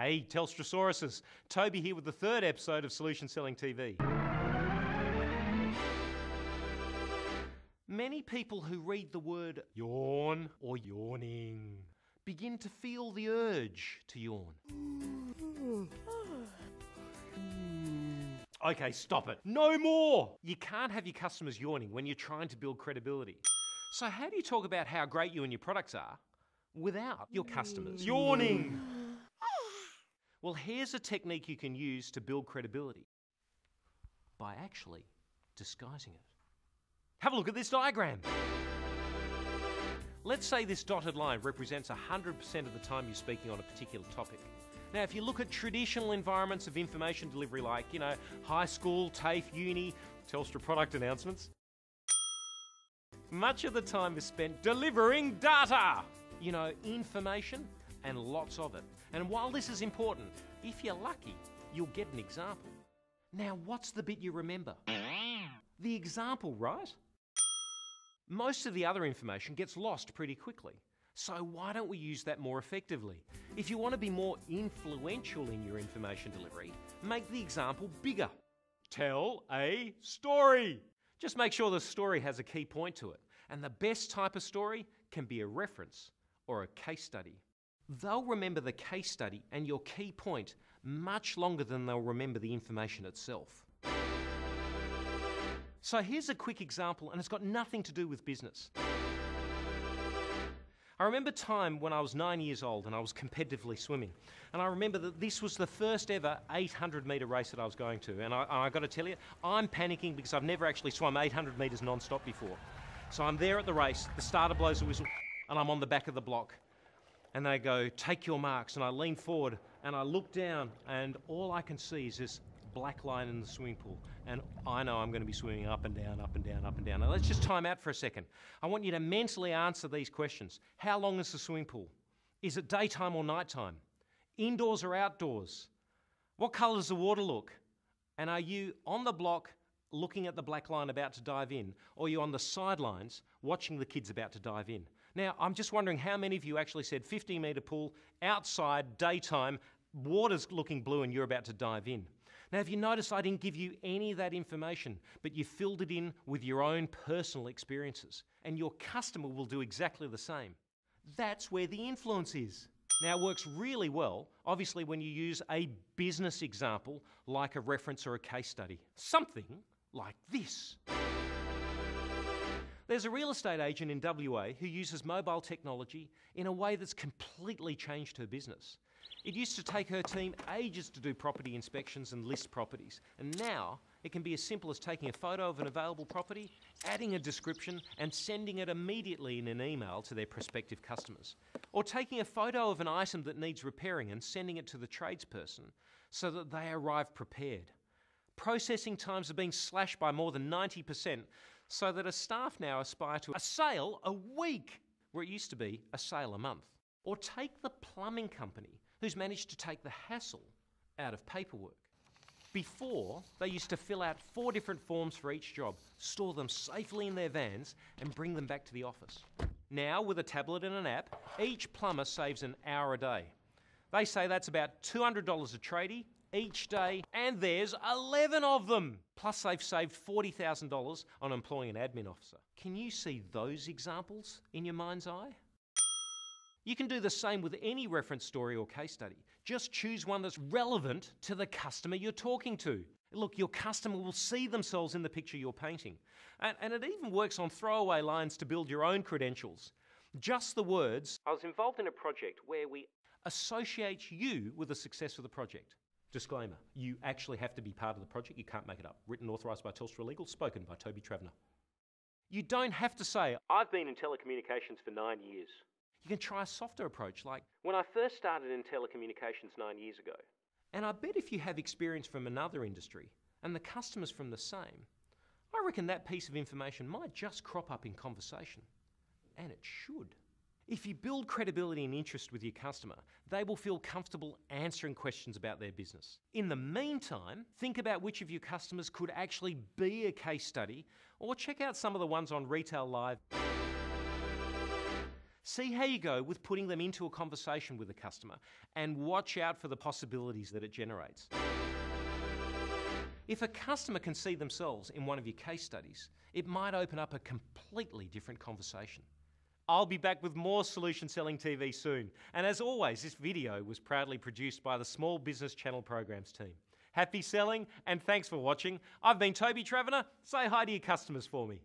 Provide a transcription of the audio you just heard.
Hey, Telstrasauruses. Toby here with the third episode of Solution Selling TV. Many people who read the word yawn or yawning begin to feel the urge to yawn. Okay, stop it. No more! You can't have your customers yawning when you're trying to build credibility. So how do you talk about how great you and your products are without your customers yawning? Well, here's a technique you can use to build credibility by actually disguising it. Have a look at this diagram. Let's say this dotted line represents 100% of the time you're speaking on a particular topic. Now, if you look at traditional environments of information delivery like, high school, TAFE, uni, Telstra product announcements, much of the time is spent delivering data, information, and lots of it. And while this is important, if you're lucky, you'll get an example. Now, what's the bit you remember? The example, right? Most of the other information gets lost pretty quickly. So why don't we use that more effectively? If you want to be more influential in your information delivery, make the example bigger. Tell a story. Just make sure the story has a key point to it. And the best type of story can be a reference or a case study. They'll remember the case study and your key point much longer than they'll remember the information itself. So here's a quick example, and it's got nothing to do with business. I remember a time when I was 9 years old and I was competitively swimming. And I remember that this was the first ever 800-metre race that I was going to. And I got to tell you, I'm panicking because I've never actually swum 800 metres non-stop before. So I'm there at the race, the starter blows the whistle, and I'm on the back of the block. And they go, take your marks. And I lean forward and I look down and all I can see is this black line in the swimming pool. And I know I'm going to be swimming up and down, up and down, up and down. Now let's just time out for a second. I want you to mentally answer these questions. How long is the swimming pool? Is it daytime or nighttime? Indoors or outdoors? What colour does the water look? And are you on the block looking at the black line about to dive in? Or are you on the sidelines watching the kids about to dive in? Now, I'm just wondering how many of you actually said 50-metre pool, outside, daytime, water's looking blue and you're about to dive in. Now, if you notice, I didn't give you any of that information, but you filled it in with your own personal experiences. And your customer will do exactly the same. That's where the influence is. Now, it works really well, obviously, when you use a business example like a reference or a case study. Something like this. There's a real estate agent in WA who uses mobile technology in a way that's completely changed her business. It used to take her team ages to do property inspections and list properties, and now it can be as simple as taking a photo of an available property, adding a description and sending it immediately in an email to their prospective customers. Or taking a photo of an item that needs repairing and sending it to the tradesperson so that they arrive prepared. Processing times have been slashed by more than 90%, so that a staff now aspire to a sale a week, where it used to be a sale a month. Or take the plumbing company, who's managed to take the hassle out of paperwork. Before, they used to fill out 4 different forms for each job, store them safely in their vans, and bring them back to the office. Now, with a tablet and an app, each plumber saves an hour a day. They say that's about $200 a tradie each day, and there's 11 of them. Plus, they've saved $40,000 on employing an admin officer. Can you see those examples in your mind's eye? You can do the same with any reference story or case study. Just choose one that's relevant to the customer you're talking to. Look, your customer will see themselves in the picture you're painting. And it even works on throwaway lines to build your own credentials. Just the words, I was involved in a project where we associate you with the success of the project. Disclaimer, you actually have to be part of the project. You can't make it up. Written, authorised by Telstra Legal, spoken by Toby Travanner. You don't have to say, I've been in telecommunications for 9 years. You can try a softer approach, like, when I first started in telecommunications 9 years ago. And I bet if you have experience from another industry and the customers from the same, I reckon that piece of information might just crop up in conversation. And it should. If you build credibility and interest with your customer, they will feel comfortable answering questions about their business. In the meantime, think about which of your customers could actually be a case study, or check out some of the ones on Retail Live. See how you go with putting them into a conversation with a customer, and watch out for the possibilities that it generates. If a customer can see themselves in one of your case studies, it might open up a completely different conversation. I'll be back with more Solution Selling TV soon. And as always, this video was proudly produced by the Small Business Channel Programs team. Happy selling, and thanks for watching. I've been Toby Travanner. Say hi to your customers for me.